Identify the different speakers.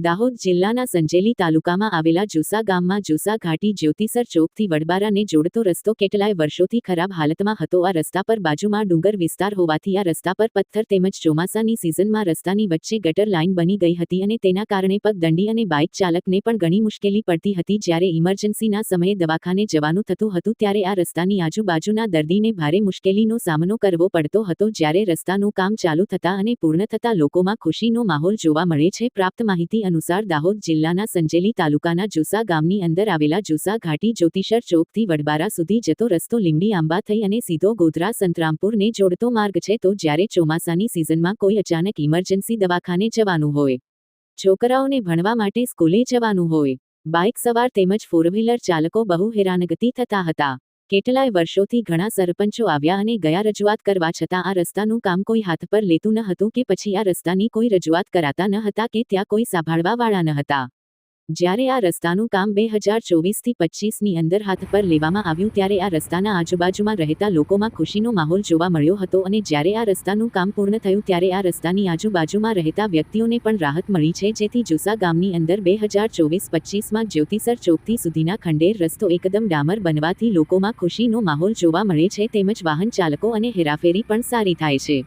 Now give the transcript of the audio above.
Speaker 1: દાહોદ જિલ્લાના સંજેલી તાલુકામાં આવેલા જુસા ગામમાં જુસા ઘાટી જ્યોતિસર ચોકથી વડબારાને જોડતો રસ્તો કેટલાય વર્ષોથી ખરાબ હાલતમાં હતો। આ રસ્તા પર બાજુમાં ડુંગર વિસ્તાર હોવાથી આ રસ્તા પર પથ્થર તેમજ ચોમાસાની સિઝનમાં રસ્તાની વચ્ચે ગટર લાઇન બની ગઈ હતી અને તેના કારણે પગદંડી અને બાઇક ચાલકને પણ ઘણી મુશ્કેલી પડતી હતી। જ્યારે ઇમરજન્સીના સમયે દવાખાને જવાનું થતું હતું ત્યારે આ રસ્તાની આજુબાજુના દર્દીને ભારે મુશ્કેલીનો સામનો કરવો પડતો હતો। જ્યારે રસ્તાનું કામ ચાલુ થતાં અને પૂર્ણ થતાં લોકોમાં ખુશીનો માહોલ જોવા મળે છે। પ્રાપ્ત માહિતી અનુસાર દાહોદ જિલ્લાના સંજેલી તાલુકાના જુસા ગામની અંદર આવેલા જુસા ઘાટી જ્યોતિસર ચોકથી વડબારા સુધી જતો રસ્તો લીંબડી આંબા થઈ અને સીધો ગોધરા સંતરામપુરને જોડતો માર્ગ છે। તો જ્યારે ચોમાસાની સિઝનમાં કોઈ અચાનક ઇમરજન્સી દવાખાને જવાનું હોય, છોકરાઓને ભણવા માટે સ્કૂલે જવાનું હોય, બાઇક સવાર તેમજ ફોર વ્હીલર ચાલકો બહુ હેરાનગતિ થતા હતા। કેટલાય વર્ષોથી ઘણા સરપંચો આવ્યા અને ગયા રજૂઆત કરવા છતાં આ રસ્તાનું કામ કોઈ હાથ પર લેતું ન હતું કે પછી આ રસ્તાની કોઈ રજૂઆત કરાતા ન હતા કે ત્યાં કોઈ સાંભળવા વાળા ન હતા। જ્યારે આ રસ્તાનું કામ 2024થી 25ની અંદર હાથ પર લેવામાં આવ્યું ત્યારે આ રસ્તાના આજુબાજુમાં રહેતા લોકોમાં ખુશીનો માહોલ જોવા મળ્યો હતો અને જ્યારે આ રસ્તાનું કામ પૂર્ણ થયું ત્યારે આ રસ્તાની આજુબાજુમાં રહેતા વ્યક્તિઓને પણ રાહત મળી છે। જેથી જુસા ગામની અંદર 2024-25માં જ્યોતિસર ચોકથી સુધીના ખંડેર રસ્તો એકદમ ડામર બનવાથી લોકોમાં ખુશીનો માહોલ જોવા મળે છે તેમજ વાહન ચાલકો અને હેરાફેરી પણ સારી થાય છે।